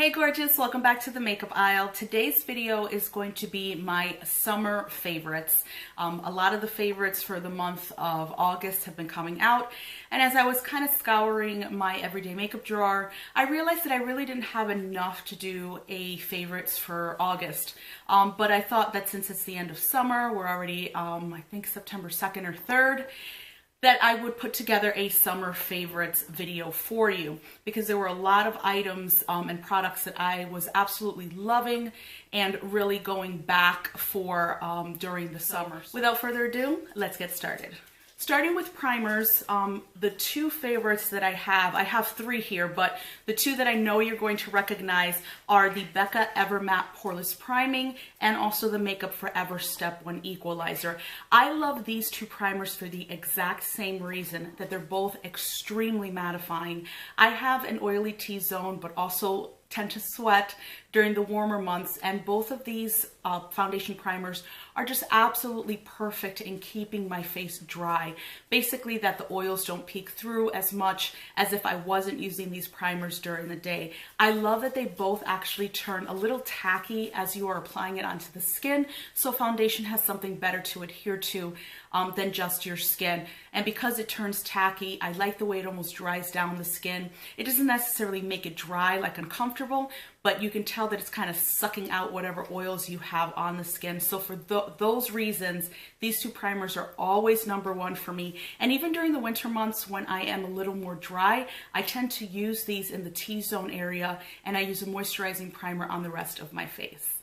Hey gorgeous, welcome back to the makeup aisle. Today's video is going to be my summer favorites. A lot of the favorites for the month of August have been coming out, and as I was kind of scouring my everyday makeup drawer, I realized that I really didn't have enough to do a favorites for August. But I thought that since it's the end of summer, we're already I think September 2nd or 3rd, that I would put together a summer favorites video for you, because there were a lot of items and products that I was absolutely loving and really going back for during the summer. Without further ado, let's get started. Starting with primers, the two favorites that I have three here, but the two that I know you're going to recognize are the Becca Ever Matte Poreless Priming and also the Makeup Forever Step 1 Equalizer. I love these two primers for the exact same reason, that they're both extremely mattifying. I have an oily T-zone, but also tend to sweat during the warmer months, and both of these foundation primers are just absolutely perfect in keeping my face dry. Basically that the oils don't peek through as much as if I wasn't using these primers during the day. I love that they both actually turn a little tacky as you are applying it onto the skin, so foundation has something better to adhere to than just your skin. And because it turns tacky, I like the way it almost dries down the skin. It doesn't necessarily make it dry, like uncomfortable, but you can tell that it's kind of sucking out whatever oils you have on the skin. So for those reasons, these two primers are always #1 for me. And even during the winter months when I am a little more dry, I tend to use these in the T-zone area, and I use a moisturizing primer on the rest of my face.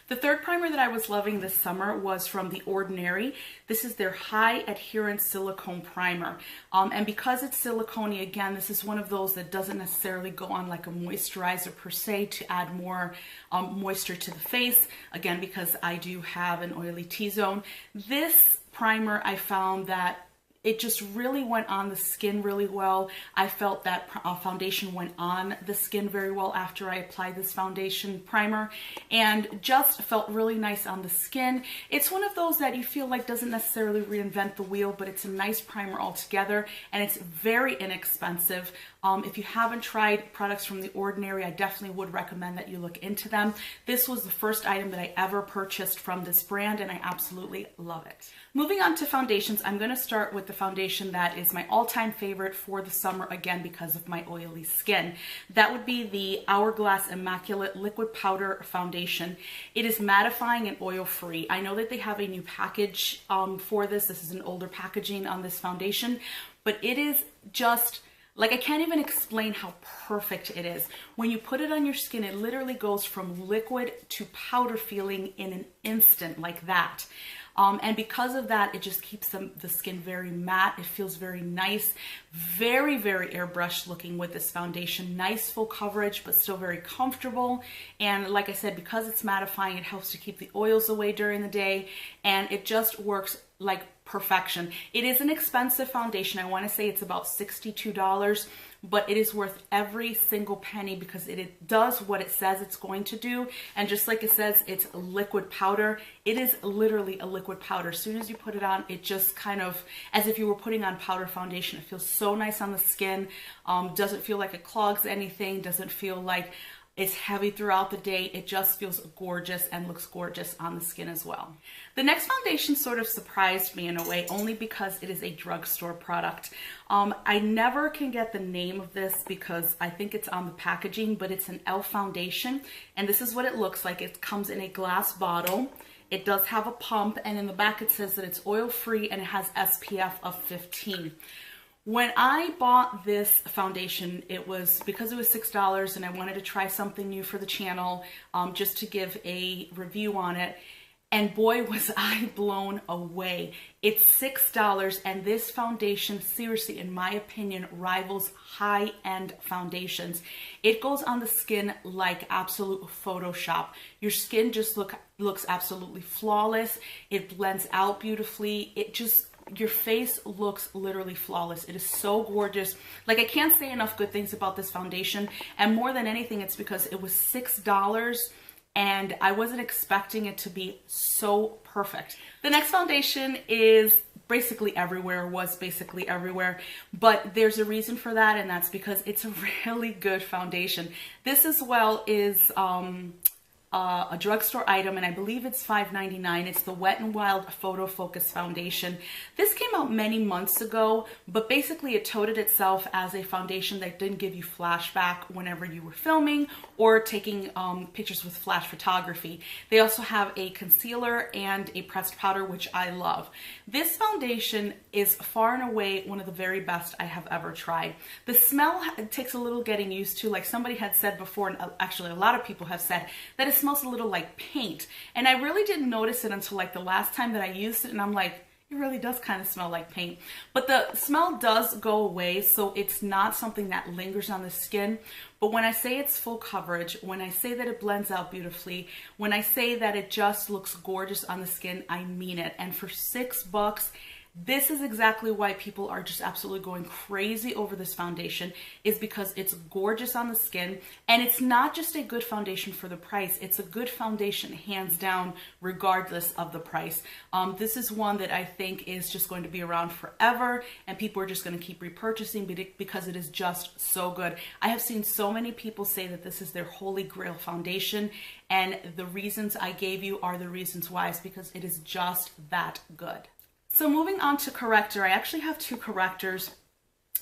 The third primer that I was loving this summer was from The Ordinary. This is their High Adherence Silicone Primer. And because it's silicone, again, this is one of those that doesn't necessarily go on like a moisturizer per se to add more moisture to the face. Again, because I do have an oily T-zone. This primer, I found that it just really went on the skin really well. I felt that foundation went on the skin very well after I applied this foundation primer, and just felt really nice on the skin. It's one of those that you feel like doesn't necessarily reinvent the wheel, but it's a nice primer altogether, and it's very inexpensive. If you haven't tried products from The Ordinary, I definitely would recommend that you look into them. This was the first item that I ever purchased from this brand, and I absolutely love it. Moving on to foundations, I'm going to start with the foundation that is my all-time favorite for the summer, again because of my oily skin. That would be the HourGlass Immaculate Liquid Powder Foundation. It is mattifying and oil-free. I know that they have a new package for this. This is an older packaging on this foundation, but it is just like, I can't even explain how perfect it is. When you put it on your skin, it literally goes from liquid to powder feeling in an instant, like that. And because of that, it just keeps the skin very matte. It feels very nice, very, very airbrushed looking with this foundation. Nice full coverage, but still very comfortable. And like I said, because it's mattifying, it helps to keep the oils away during the day, and it just works like perfection. It is an expensive foundation. I want to say it's about $62, but it is worth every single penny because it does what it says it's going to do. And just like it says, it's a liquid powder. It is literally a liquid powder. As soon as you put it on, it just kind of, as if you were putting on powder foundation. It feels so nice on the skin. Doesn't feel like it clogs anything. Doesn't feel like it's heavy throughout the day. It just feels gorgeous and looks gorgeous on the skin as well. The next foundation sort of surprised me in a way, only because it is a drugstore product. I never can get the name of this because I think it's on the packaging, but it's an E.L.F foundation, and this is what it looks like. It comes in a glass bottle. It does have a pump, and in the back it says that it's oil-free and it has SPF of 15. When I bought this foundation, it was because it was $6 and I wanted to try something new for the channel, just to give a review on it. And boy, was I blown away. It's $6, and this foundation, seriously, in my opinion, rivals high-end foundations. It goes on the skin like absolute Photoshop. Your skin just looks absolutely flawless. It blends out beautifully. Your face looks literally flawless. It is so gorgeous. Like, I can't say enough good things about this foundation, and more than anything, it's because it was $6 and I wasn't expecting it to be so perfect. The next foundation is basically everywhere, was basically everywhere, but there's a reason for that, and that's because it's a really good foundation. This as well is a drugstore item, and I believe it's $5.99. It's the Wet n Wild Photo Focus Foundation. This came out many months ago, but basically it touted itself as a foundation that didn't give you flashback whenever you were filming or taking pictures with flash photography. They also have a concealer and a pressed powder, which I love. This foundation is far and away one of the very best I have ever tried. The smell takes a little getting used to. Like somebody had said before, and actually a lot of people have said, that it smells a little like paint. And I really didn't notice it until like the last time that I used it, and I'm like, it really does kind of smell like paint. But the smell does go away, so it's not something that lingers on the skin. But when I say it's full coverage, when I say that it blends out beautifully, when I say that it just looks gorgeous on the skin, I mean it. And for $6, this is exactly why people are just absolutely going crazy over this foundation, is because it's gorgeous on the skin, and it's not just a good foundation for the price, it's a good foundation hands down regardless of the price. This is one that I think is just going to be around forever, and people are just going to keep repurchasing because it is just so good. I have seen so many people say that this is their holy grail foundation, and the reasons I gave you are the reasons why. It's because it is just that good. So moving on to Corrector, I actually have two correctors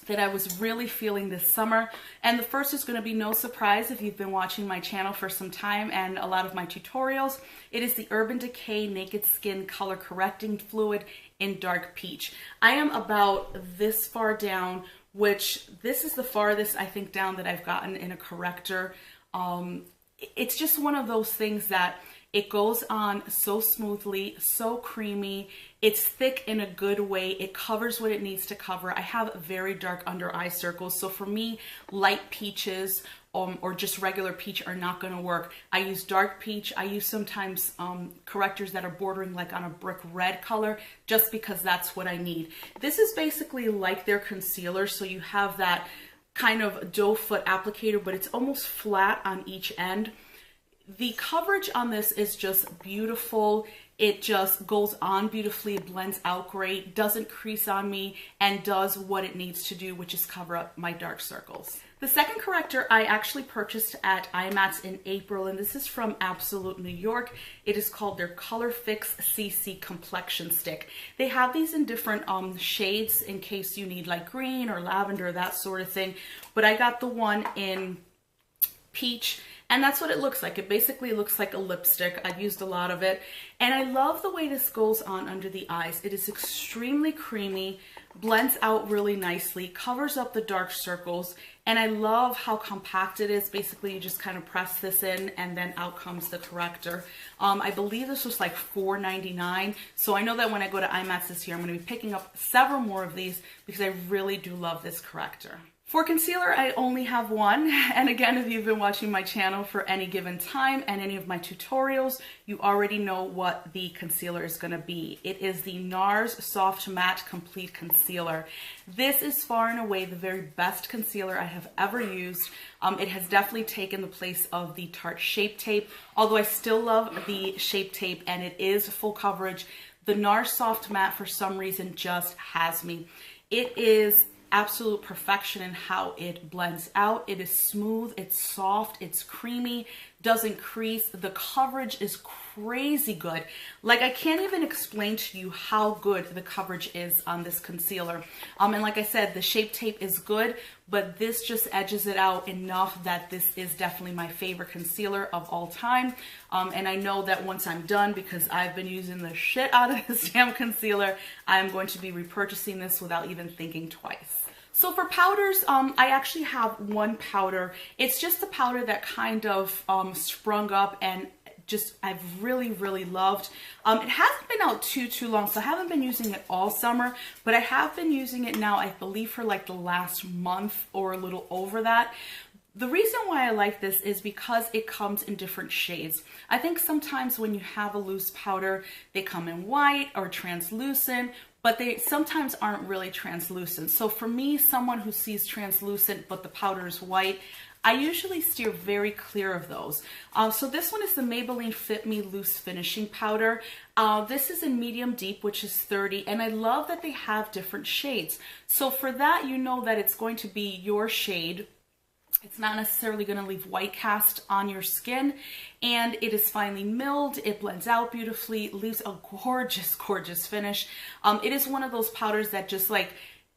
that I was really feeling this summer. And the first is going to be no surprise if you've been watching my channel for some time and a lot of my tutorials. It is the Urban Decay Naked Skin Color Correcting Fluid in Dark Peach. I am about this far down, which this is the farthest I think down that I've gotten in a corrector. It's just one of those things that it goes on so smoothly, so creamy. It's thick in a good way. It covers what it needs to cover. I have very dark under eye circles, so for me, light peaches or just regular peach are not going to work. I use dark peach. I use sometimes correctors that are bordering like on a brick red color, just because that's what I need. This is basically like their concealer, so you have that kind of doe foot applicator, but it's almost flat on each end. The coverage on this is just beautiful. It just goes on beautifully, it blends out great, doesn't crease on me, and does what it needs to do, which is cover up my dark circles. The second corrector I actually purchased at IMATS in April, and this is from Absolute New York. It is called their Color Fix CC Complexion Stick. They have these in different shades in case you need like green or lavender, that sort of thing. But I got the one in peach, and that's what it looks like. It basically looks like a lipstick. I've used a lot of it, and I love the way this goes on under the eyes. It is extremely creamy, blends out really nicely, covers up the dark circles, and I love how compact it is. Basically, you just kind of press this in, and then out comes the corrector. I believe this was like $4.99, so I know that when I go to IMATS this year, I'm going to be picking up several more of these because I really do love this corrector. For concealer, I only have one, and again, if you've been watching my channel for any given time and any of my tutorials, you already know what the concealer is going to be. It is the NARS Soft Matte Complete Concealer. This is far and away the very best concealer I have ever used. It has definitely taken the place of the Tarte Shape Tape, although I still love the Shape Tape and it is full coverage. The NARS Soft Matte, for some reason, just has me. It is absolute perfection in how it blends out. It is smooth, it's soft, it's creamy, doesn't crease. The coverage is crazy good. Like, I can't even explain to you how good the coverage is on this concealer. And like I said, the Shape Tape is good, but this just edges it out enough that this is definitely my favorite concealer of all time. And I know that once I'm done, because I've been using the shit out of this damn concealer, I'm going to be repurchasing this without even thinking twice. So for powders, I actually have one powder. It's just the powder that kind of sprung up and just I've really, really loved. It hasn't been out too long, so I haven't been using it all summer, but I have been using it now, I believe, for like the last month or a little over that. The reason why I like this is because it comes in different shades. I think sometimes when you have a loose powder, they come in white or translucent, but they sometimes aren't really translucent. So for me, someone who sees translucent but the powder is white, I usually steer very clear of those. So this one is the Maybelline Fit Me Loose Finishing Powder. This is in medium deep, which is 30, and I love that they have different shades. So for that, you know that it's going to be your shade. It's not necessarily going to leave white cast on your skin, and it is finely milled. It blends out beautifully, leaves a gorgeous, gorgeous finish. It is one of those powders that just like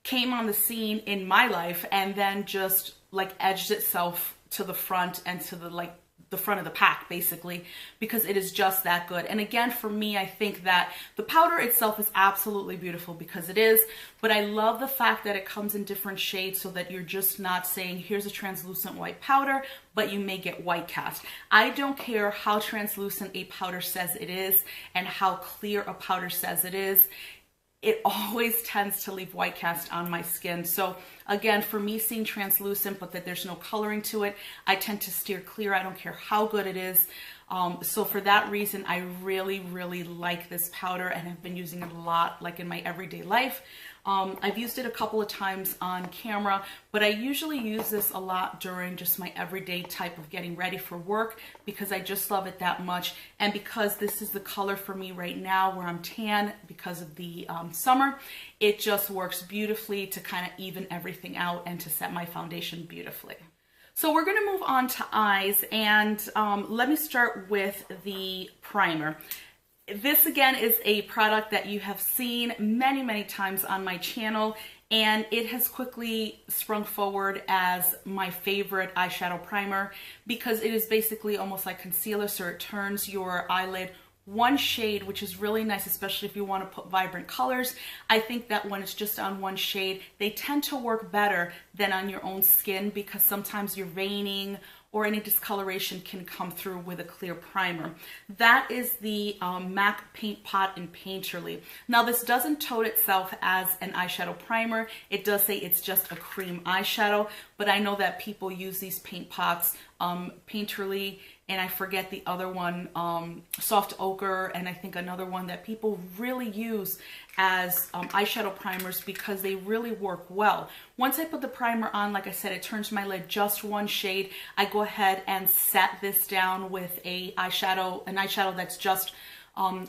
came on the scene in my life and then just like edged itself to the front and to the front of the pack, basically, because it is just that good. And again, for me, I think that the powder itself is absolutely beautiful because it is, but I love the fact that it comes in different shades so that you're just not saying, here's a translucent white powder, but you may get white cast. I don't care how translucent a powder says it is and how clear a powder says it is. It always tends to leave white cast on my skin. So again, for me, seeing translucent but that there's no coloring to it, I tend to steer clear. I don't care how good it is. So for that reason, I really, really like this powder and have been using it a lot, like in my everyday life. I've used it a couple of times on camera, but I usually use this a lot during just my everyday type of getting ready for work because I just love it that much. And because this is the color for me right now where I'm tan because of the summer, it just works beautifully to kind of even everything out and to set my foundation beautifully. So we're going to move on to eyes, and let me start with the primer. This again is a product that you have seen many, many times on my channel, and it has quickly sprung forward as my favorite eyeshadow primer because it is basically almost like concealer, so it turns your eyelid one shade, which is really nice, especially if you want to put vibrant colors. I think that when it's just on one shade, they tend to work better than on your own skin because sometimes your veining or any discoloration can come through with a clear primer. That is the MAC Paint Pot in Painterly. Now this doesn't tote itself as an eyeshadow primer. It does say it's just a cream eyeshadow, but I know that people use these paint pots, Painterly, and I forget the other one, Soft Ochre, and I think another one that people really use as eyeshadow primers because they really work well. Once I put the primer on, like I said, it turns my lid just one shade. I go ahead and set this down with an eyeshadow that's just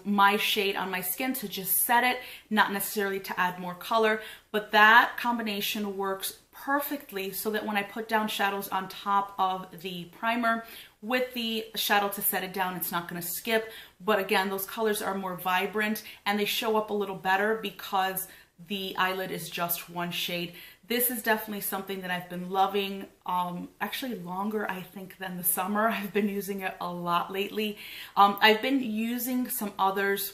my shade on my skin to just set it, not necessarily to add more color, but that combination works perfectly so that when I put down shadows on top of the primer with the shadow to set it down, it's not going to skip. But again, those colors are more vibrant and they show up a little better because the eyelid is just one shade. This is definitely something that I've been loving, actually longer, I think, than the summer. I've been using it a lot lately. I've been using some others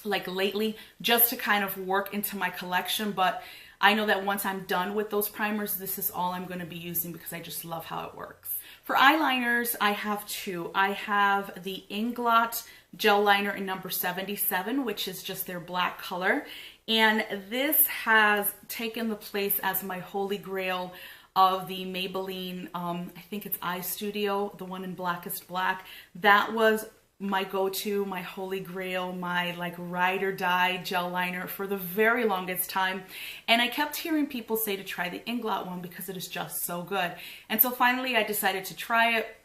like lately just to kind of work into my collection, but I know that once I'm done with those primers, this is all I'm going to be using because I just love how it works. For eyeliners, I have two. I have the Inglot gel liner in number 77, which is just their black color. And this has taken the place as my holy grail of the Maybelline, I think it's Eye Studio, the one in Blackest Black. That was my go-to, my holy grail, my like ride or die gel liner for the very longest time. And I kept hearing people say to try the Inglot one because it is just so good. And so finally I decided to try it.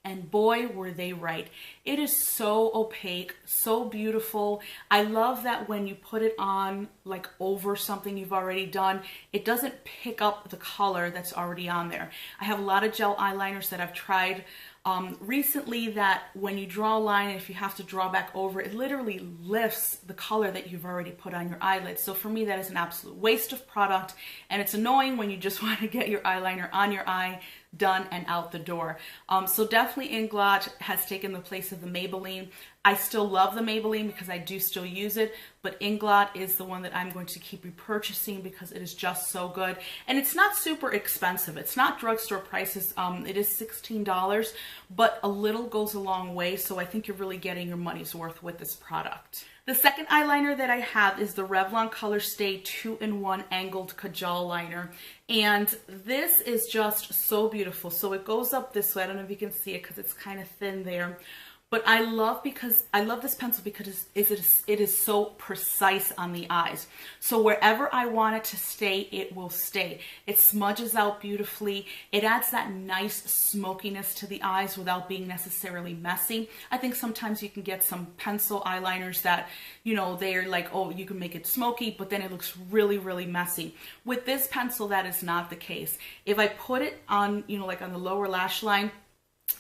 And boy, were they right. It is so opaque, so beautiful. I love that when you put it on like over something you've already done, it doesn't pick up the color that's already on there. I have a lot of gel eyeliners that I've tried recently that when you draw a line, if you have to draw back over, it literally lifts the color that you've already put on your eyelid. So for me, that is an absolute waste of product. And it's annoying when you just want to get your eyeliner on your eye, done and out the door. So definitely Inglot has taken the place of the Maybelline. I still love the Maybelline because I do still use it, but Inglot is the one that I'm going to keep repurchasing because it is just so good. And it's not super expensive. It's not drugstore prices. It is $16, but a little goes a long way. So I think you're really getting your money's worth with this product. The second eyeliner that I have is the Revlon ColorStay 2-in-1 Angled Kajal Liner. And this is just so beautiful. So it goes up this way. I don't know if you can see it because it's kind of thin there. But I love this pencil because it is so precise on the eyes. So wherever I want it to stay, it will stay. It smudges out beautifully. It adds that nice smokiness to the eyes without being necessarily messy. I think sometimes you can get some pencil eyeliners that, you know, they're like, oh, you can make it smoky, but then it looks really, really messy. With this pencil, that is not the case. If I put it on, you know, like on the lower lash line,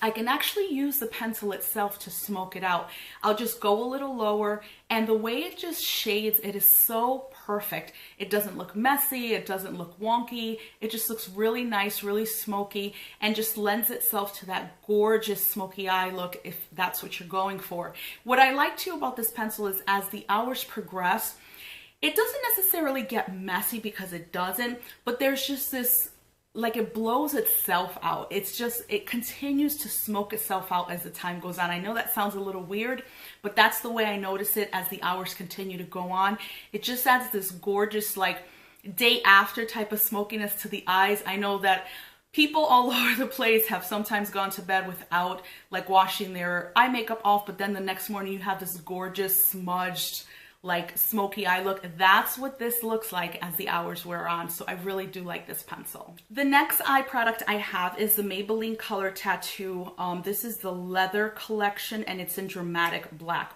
I can actually use the pencil itself to smoke it out. I'll just go a little lower, and the way it just shades, it is so perfect. It doesn't look messy, it doesn't look wonky, it just looks really nice, really smoky, and just lends itself to that gorgeous smoky eye look if that's what you're going for. What I like too about this pencil is as the hours progress, it doesn't necessarily get messy because it doesn't, but there's just this, like, it blows itself out. It's just, it continues to smoke itself out as the time goes on. I know that sounds a little weird, but that's the way I notice it as the hours continue to go on. It just adds this gorgeous, like, day after type of smokiness to the eyes. I know that people all over the place have sometimes gone to bed without, like, washing their eye makeup off, but then the next morning you have this gorgeous smudged, like, smoky eye look. That's what this looks like as the hours wear on. So I really do like this pencil. The next eye product I have is the Maybelline Color Tattoo. This is the leather collection, and it's in dramatic black.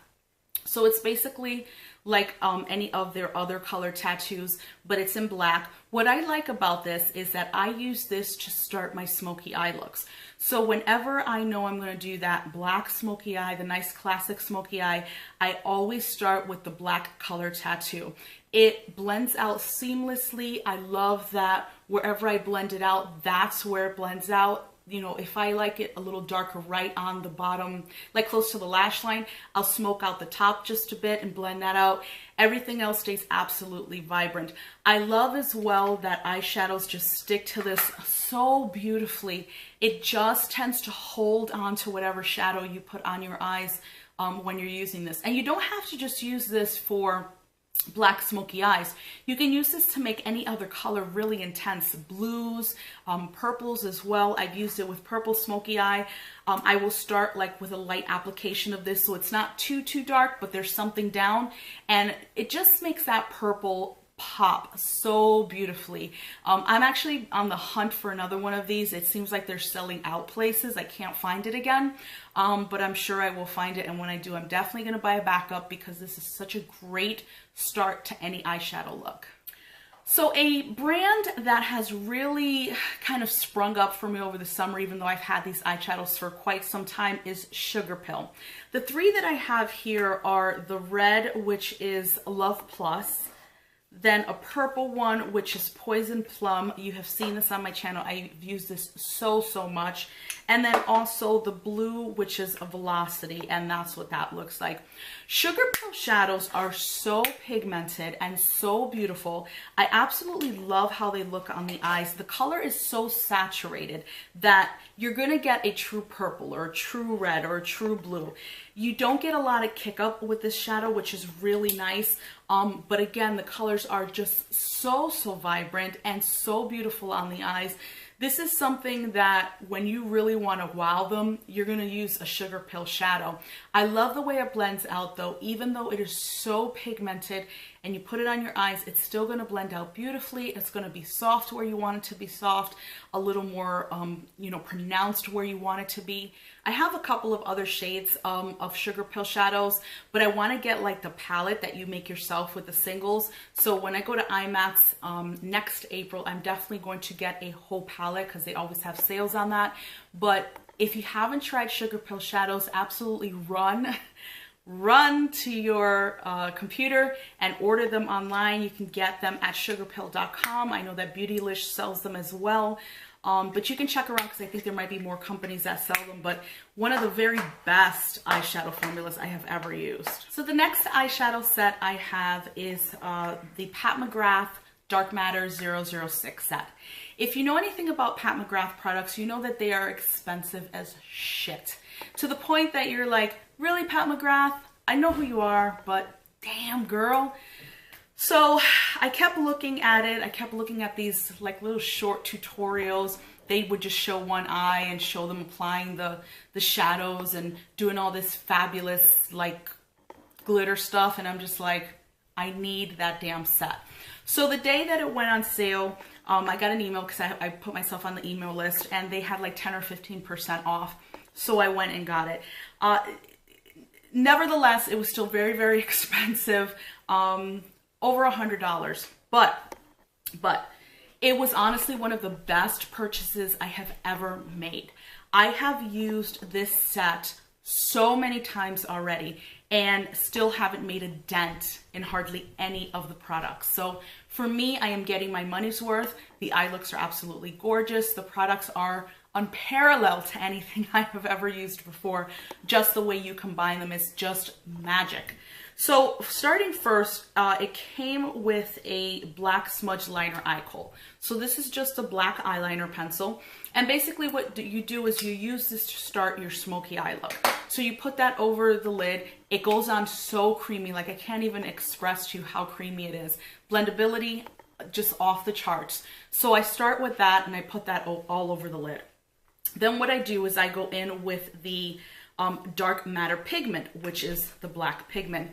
So it's basically like any of their other color tattoos, but it's in black. What I like about this is that I use this to start my smoky eye looks. So whenever I know I'm going to do that black smoky eye, the nice classic smoky eye, I always start with the black color tattoo. It blends out seamlessly. I love that wherever I blend it out, that's where it blends out. You know, if I like it a little darker right on the bottom, like close to the lash line, I'll smoke out the top just a bit and blend that out. Everything else stays absolutely vibrant. I love as well that eyeshadows just stick to this so beautifully. It just tends to hold on to whatever shadow you put on your eyes when you're using this. And you don't have to just use this for black smoky eyes. You can use this to make any other color really intense. Blues, purples as well. I've used it with purple smoky eye. I will start like with a light application of this so it's not too dark, but there's something down, and it just makes that purple pop so beautifully. I'm actually on the hunt for another one of these. It seems like they're selling out places. I can't find it again, but I'm sure I will find it, and when I do, I'm definitely going to buy a backup because this is such a great start to any eyeshadow look. So a brand that has really kind of sprung up for me over the summer, even though I've had these eyeshadows for quite some time, is Sugarpill. The three that I have here are the red, which is Love Plus, then a purple one, which is Poison Plum. You have seen this on my channel. I've used this so much. And then also the blue, which is a Velocity, and that's what that looks like. Sugarpill shadows are so pigmented and so beautiful. I absolutely love how they look on the eyes. The color is so saturated that you're gonna get a true purple or a true red or a true blue. You don't get a lot of kick up with this shadow, which is really nice. But again, the colors are just so vibrant and so beautiful on the eyes. This is something that when you really want to wow them, you're going to use a Sugarpill shadow. I love the way it blends out though. Even though it is so pigmented and you put it on your eyes, it's still going to blend out beautifully. It's going to be soft where you want it to be soft, a little more, you know, pronounced where you want it to be. I have a couple of other shades of Sugarpill shadows, but I want to get like the palette that you make yourself with the singles. So when I go to IMAX next April, I'm definitely going to get a whole palette because they always have sales on that. But if you haven't tried Sugarpill shadows, absolutely run to your computer and order them online. You can get them at sugarpill.com. I know that Beautylish sells them as well. But you can check around because I think there might be more companies that sell them, but one of the very best eyeshadow formulas I have ever used. So the next eyeshadow set I have is the Pat McGrath Dark Matter 006 set. If you know anything about Pat McGrath products, you know that they are expensive as shit. To the point that you're like, really, Pat McGrath? I know who you are, but damn, girl. So I kept looking at it. I kept looking at these like little short tutorials. They would just show one eye and show them applying the shadows and doing all this fabulous like glitter stuff. And I'm just like, I need that damn set. So the day that it went on sale, I got an email because I put myself on the email list, and they had like 10 or 15% off. So I went and got it. Nevertheless, it was still very, very expensive. Over $100, but it was honestly one of the best purchases I have ever made. I have used this set so many times already and still haven't made a dent in hardly any of the products. So for me, I am getting my money's worth. The eye looks are absolutely gorgeous. The products are unparalleled to anything I have ever used before. Just the way you combine them is just magic. So starting first, it came with a black smudge liner eye kohl. So this is just a black eyeliner pencil. And basically what you do is you use this to start your smoky eye look. So you put that over the lid. It goes on so creamy, like I can't even express to you how creamy it is. Blendability, just off the charts. So I start with that and I put that all over the lid. Then what I do is I go in with the dark matter pigment, which is the black pigment,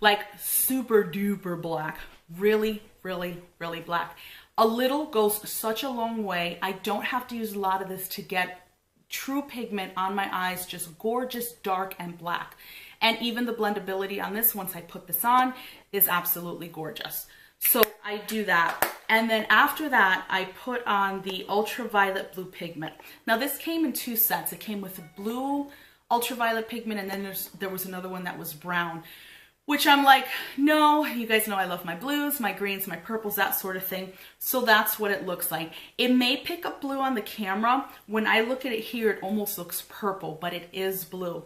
like super duper black, really, really, really black. A little goes such a long way. I don't have to use a lot of this to get true pigment on my eyes, just gorgeous, dark and black. And even the blendability on this, once I put this on, is absolutely gorgeous. So I do that. And then after that, I put on the ultraviolet blue pigment. Now this came in two sets. It came with a blue ultraviolet pigment, and then there was another one that was brown, which I'm like, no, you guys know I love my blues, my greens, my purples, that sort of thing. So that's what it looks like. It may pick up blue on the camera. When I look at it here, it almost looks purple, but it is blue.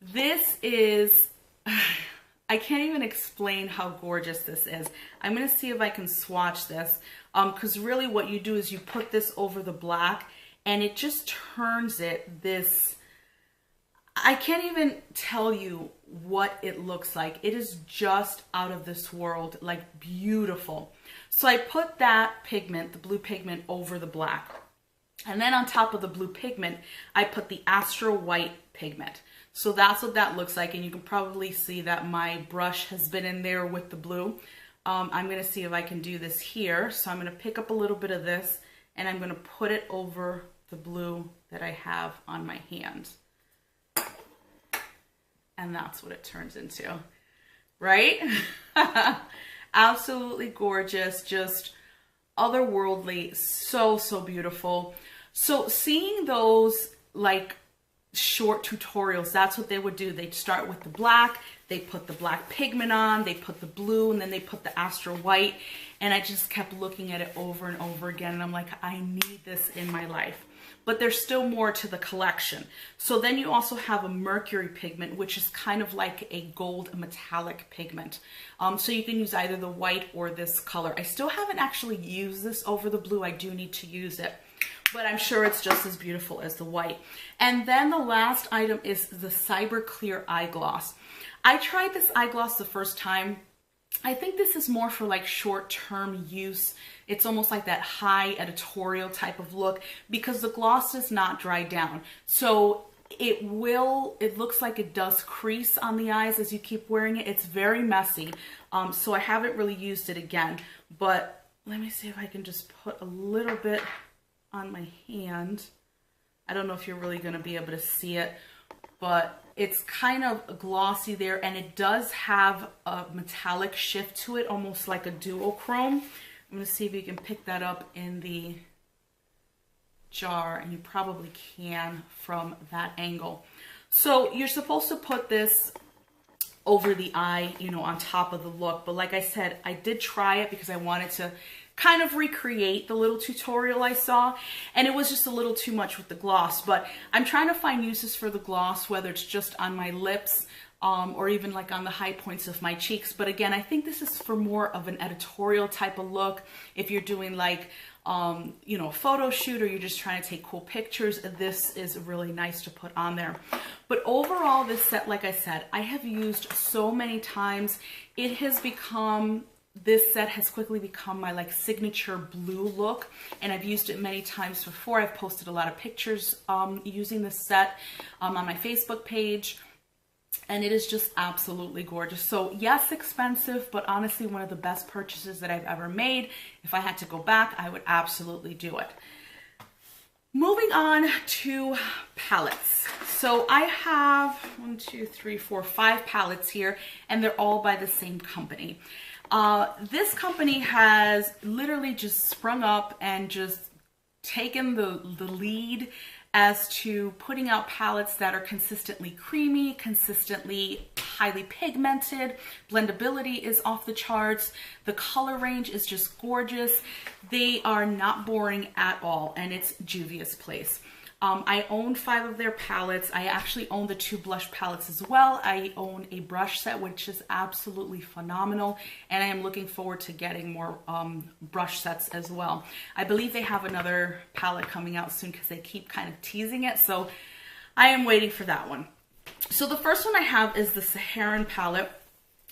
This is, I can't even explain how gorgeous this is. I'm gonna see if I can swatch this, because really what you do is you put this over the black and it just turns it this, I can't even tell you what it looks like. It is just out of this world, like beautiful. So I put that pigment, the blue pigment, over the black. And then on top of the blue pigment, I put the Astro White pigment. So that's what that looks like. And you can probably see that my brush has been in there with the blue. I'm gonna see if I can do this here. So I'm gonna pick up a little bit of this and I'm gonna put it over the blue that I have on my hand. And that's what it turns into, right? Absolutely gorgeous, just otherworldly, so, so beautiful. So seeing those like short tutorials, that's what they would do. They'd start with the black, they put the black pigment on, they put the blue, and then they put the Astro White. And I just kept looking at it over and over again. And I'm like, I need this in my life. But there's still more to the collection. So then you also have a mercury pigment, which is kind of like a gold metallic pigment. So you can use either the white or this color. I still haven't actually used this over the blue. I do need to use it, but I'm sure it's just as beautiful as the white. And then the last item is the Cyber Clear Eye Gloss. I tried this eye gloss the first time. I think this is more for like short-term use. It's almost like that high editorial type of look because the gloss does not dry down. So it looks like it does crease on the eyes as you keep wearing it. It's very messy. So I haven't really used it again, but let me see if I can just put a little bit on my hand. I don't know if you're really going to be able to see it, but it's kind of glossy there, and it does have a metallic shift to it, almost like a duochrome. I'm going to see if you can pick that up in the jar, and you probably can from that angle. So you're supposed to put this over the eye, you know, on top of the look. But like I said, I did try it because I wanted to kind of recreate the little tutorial I saw, and it was just a little too much with the gloss. But I'm trying to find uses for the gloss, whether it's just on my lips or even like on the high points of my cheeks. But again, I think this is for more of an editorial type of look. If you're doing like you know, a photo shoot, or you're just trying to take cool pictures, this is really nice to put on there. But overall, this set, like I said, I have used so many times. It has become this set has quickly become my like signature blue look, and I've used it many times before. I've posted a lot of pictures using this set on my Facebook page, and it is just absolutely gorgeous. So yes, expensive, but honestly one of the best purchases that I've ever made. If I had to go back, I would absolutely do it. Moving on to palettes. So I have 1, 2, 3, 4, 5 palettes here, and they're all by the same company. This company has literally just sprung up and just taken the lead as to putting out palettes that are consistently creamy, consistently highly pigmented. Blendability is off the charts. The color range is just gorgeous. They are not boring at all, and it's Juvia's place. I own 5 of their palettes. I actually own the 2 blush palettes as well. I own a brush set, which is absolutely phenomenal, and I am looking forward to getting more brush sets as well. I believe they have another palette coming out soon because they keep kind of teasing it, so I am waiting for that one. So the first one I have is the Heron palette,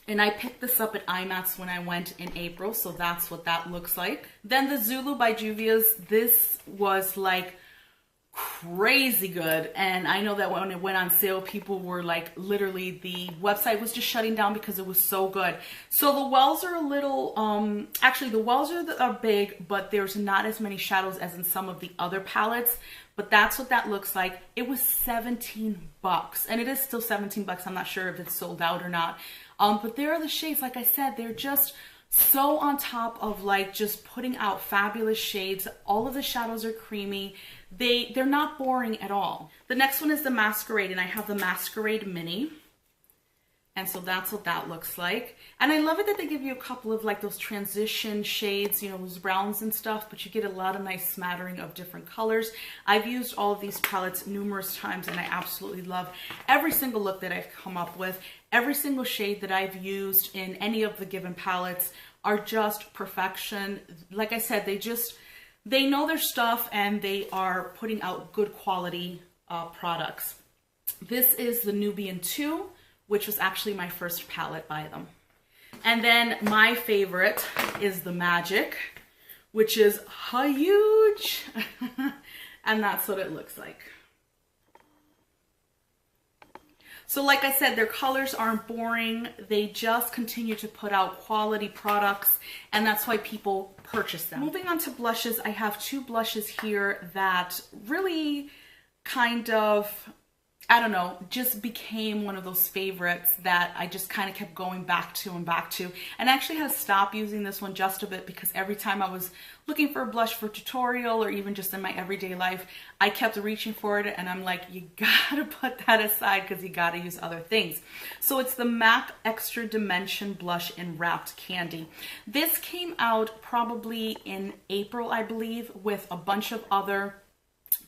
and I picked this up at IMATS when I went in April, so that's what that looks like. Then the Zulu by Juvia's, this was like crazy good, and I know that when it went on sale, people were like, literally the website was just shutting down because it was so good. So the wells are a little actually the wells are big, but there's not as many shadows as in some of the other palettes, but that's what that looks like. It was 17 bucks, and it is still 17 bucks. I'm not sure if it's sold out or not, but there are the shades. Like I said, they're just so on top of like just putting out fabulous shades. All of the shadows are creamy. They're not boring at all. The next one is the Masquerade, and I have the Masquerade Mini. And so that's what that looks like. And I love it that they give you a couple of like those transition shades, you know, those browns and stuff, but you get a lot of nice smattering of different colors. I've used all of these palettes numerous times, and I absolutely love every single look that I've come up with. Every single shade that I've used in any of the given palettes are just perfection. Like I said, they know their stuff, and they are putting out good quality products. This is the Nubian 2, which was actually my first palette by them. And then my favorite is the Magic, which is huge. And that's what it looks like. So like I said, their colors aren't boring. They just continue to put out quality products, and that's why people purchase them. Moving on to blushes, I have 2 blushes here that really kind of, I don't know, just became one of those favorites that I just kind of kept going back to and back to. And I actually had to stop using this one just a bit because every time I was looking for a blush for a tutorial or even just in my everyday life, I kept reaching for it, and I'm like, you gotta put that aside because you gotta use other things. So it's the MAC Extra Dimension Blush in Wrapped Candy. This came out probably in April, I believe, with a bunch of other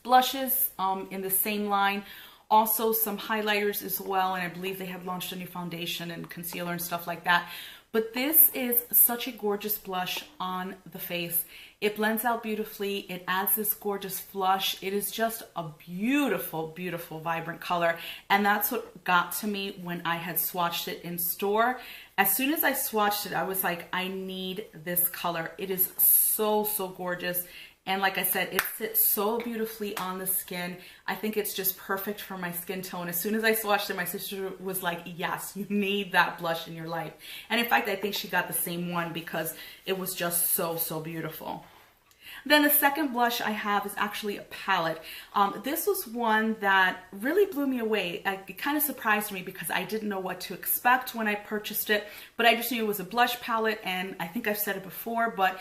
blushes in the same line. Also some highlighters as well, and I believe they have launched a new foundation and concealer and stuff like that. But this is such a gorgeous blush on the face. It blends out beautifully. It adds this gorgeous flush. It is just a beautiful, beautiful, vibrant color. And that's what got to me when I had swatched it in store. As soon as I swatched it, I was like, I need this color. It is so, so gorgeous. And like I said, it sits so beautifully on the skin. I think it's just perfect for my skin tone. As soon as I swatched it, my sister was like, yes, you need that blush in your life. And in fact, I think she got the same one because it was just so, so beautiful. Then the second blush I have is actually a palette. This was one that really blew me away. It kind of surprised me because I didn't know what to expect when I purchased it, but I just knew it was a blush palette, and I think I've said it before, but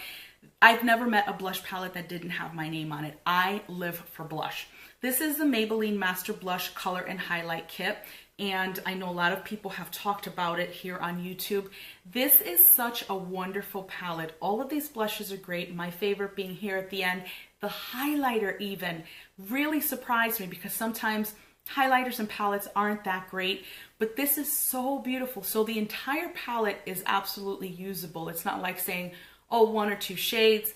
I've never met a blush palette that didn't have my name on it. I live for blush. This is the Maybelline Master Blush Color and Highlight Kit, and I know a lot of people have talked about it here on YouTube. This is such a wonderful palette. All of these blushes are great. My favorite being here at the end. The highlighter even really surprised me because sometimes highlighters and palettes aren't that great, but this is so beautiful. So the entire palette is absolutely usable. It's not like saying, oh, 1 or 2 shades.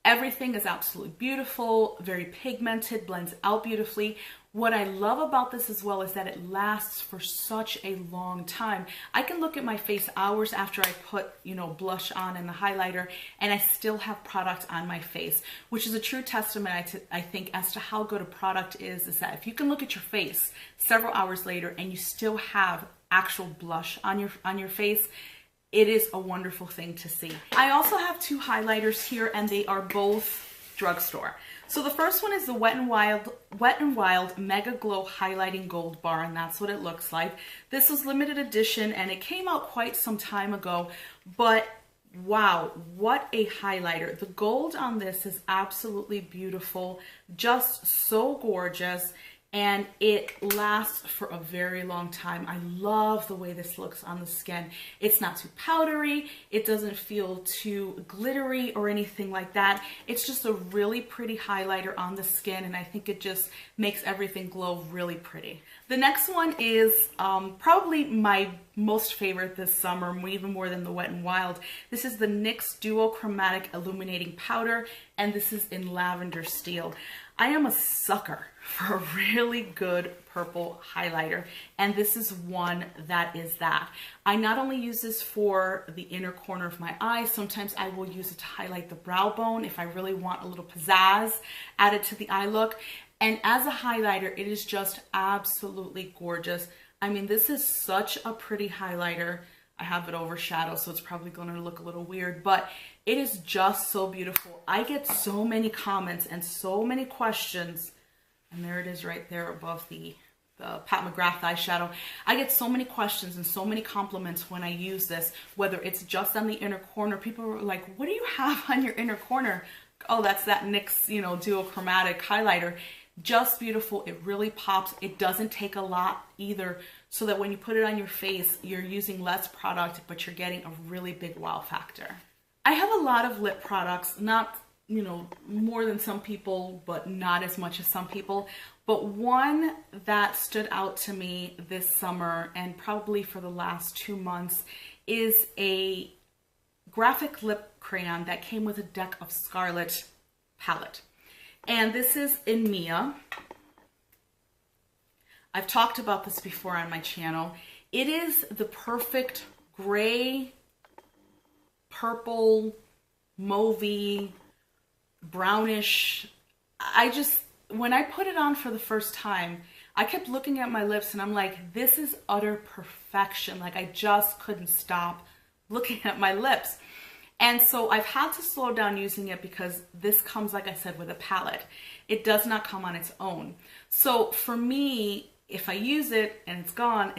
Everything is absolutely beautiful, very pigmented, blends out beautifully. What I love about this as well is that it lasts for such a long time. I can look at my face hours after I put, you know, blush on and the highlighter, and I still have product on my face, which is a true testament, I think, as to how good a product is that if you can look at your face several hours later and you still have actual blush on your face, it is a wonderful thing to see. I also have two highlighters here, and they are both drugstore. So the first one is the Wet n Wild Mega Glow Highlighting Gold Bar, and that's what it looks like. This was limited edition, and it came out quite some time ago, but wow, what a highlighter. The gold on this is absolutely beautiful, just so gorgeous, and it lasts for a very long time. I love the way this looks on the skin. It's not too powdery, it doesn't feel too glittery or anything like that. It's just a really pretty highlighter on the skin, and I think it just makes everything glow really pretty. The next one is probably my most favorite this summer, even more than the Wet n Wild. This is the NYX Duo Chromatic Illuminating Powder, and this is in Lavender Steel. I am a sucker for a really good purple highlighter, and this is one that is that. I not only use this for the inner corner of my eye, sometimes I will use it to highlight the brow bone if I really want a little pizzazz added to the eye look. And as a highlighter, it is just absolutely gorgeous. I mean, this is such a pretty highlighter. I have it overshadowed, so it's probably going to look a little weird, but it is just so beautiful. I get so many comments and so many questions, and there it is right there above the Pat McGrath eyeshadow. I get so many questions and so many compliments when I use this, whether it's just on the inner corner. People are like, what do you have on your inner corner? Oh, that's that NYX, you know, Duo Chromatic highlighter. Just beautiful. It really pops. It doesn't take a lot either, so that when you put it on your face, you're using less product, but you're getting a really big wow factor. I have a lot of lip products, not, you know, more than some people, but not as much as some people. But one that stood out to me this summer, and probably for the last 2 months, is a graphic lip crayon that came with a Deck of Scarlet palette. And this is in Mia. I've talked about this before on my channel. It is the perfect gray, purple, mauvey, brownish. When I put it on for the first time, I kept looking at my lips and I'm like, this is utter perfection. Like, I just couldn't stop looking at my lips. And so I've had to slow down using it because this comes, like I said, with a palette. It does not come on its own. So for me, if I use it and it's gone,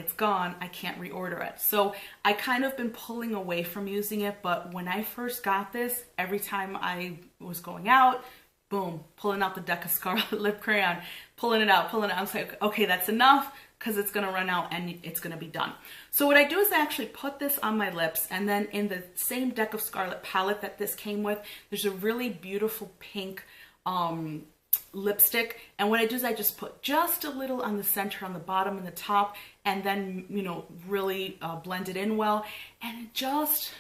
I can't reorder it. So I kind of been pulling away from using it, but when I first got this, every time I was going out, boom, pulling out the Deck of Scarlet lip crayon, pulling it out. I was like, okay, that's enough, because it's going to run out and it's going to be done. So what I do is I actually put this on my lips, and then in the same Deck of Scarlet palette that this came with, there's a really beautiful pink lipstick, and what I do is I just put just a little on the center, on the bottom and the top, and then, you know, really blend it in well, and it just,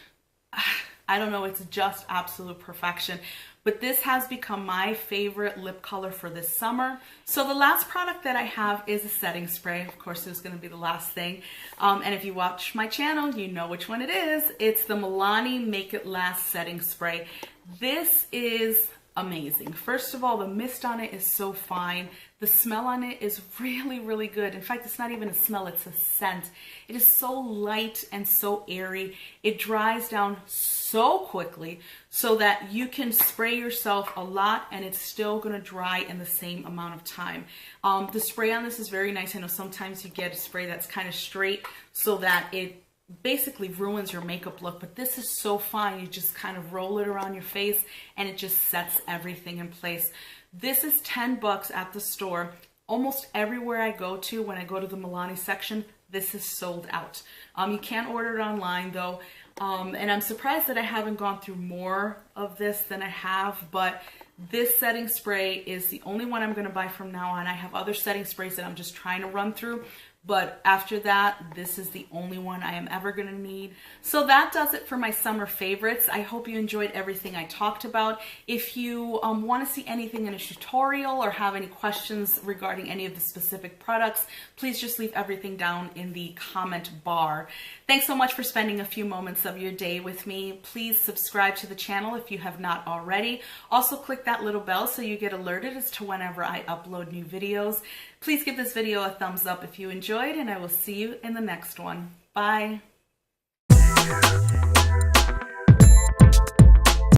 I don't know, it's just absolute perfection. But this has become my favorite lip color for this summer. So the last product that I have is a setting spray. Of course, it's going to be the last thing. And if you watch my channel, you know which one it is. It's the Milani Make It Last Setting Spray. This is amazing. First of all, the mist on it is so fine. The smell on it is really, really good. In fact, it's not even a smell, it's a scent. It is so light and so airy. It dries down so quickly so that you can spray yourself a lot and it's still going to dry in the same amount of time. The spray on this is very nice. I know sometimes you get a spray that's kind of straight so that it basically ruins your makeup look, but this is so fine. You just kind of roll it around your face and it just sets everything in place. This is 10 bucks at the store. Almost everywhere I go to, when I go to the Milani section, this is sold out. You can't order it online though, and I'm surprised that I haven't gone through more of this than I have, but this setting spray is the only one I'm going to buy from now on. I have other setting sprays that I'm just trying to run through, but after that, this is the only one I am ever going to need. So that does it for my summer favorites. I hope you enjoyed everything I talked about. If you want to see anything in a tutorial or have any questions regarding any of the specific products, please just leave everything down in the comment bar. Thanks so much for spending a few moments of your day with me. Please subscribe to the channel if you have not already. Also click that little bell so you get alerted as to whenever I upload new videos. Please give this video a thumbs up if you enjoyed, and I will see you in the next one. Bye.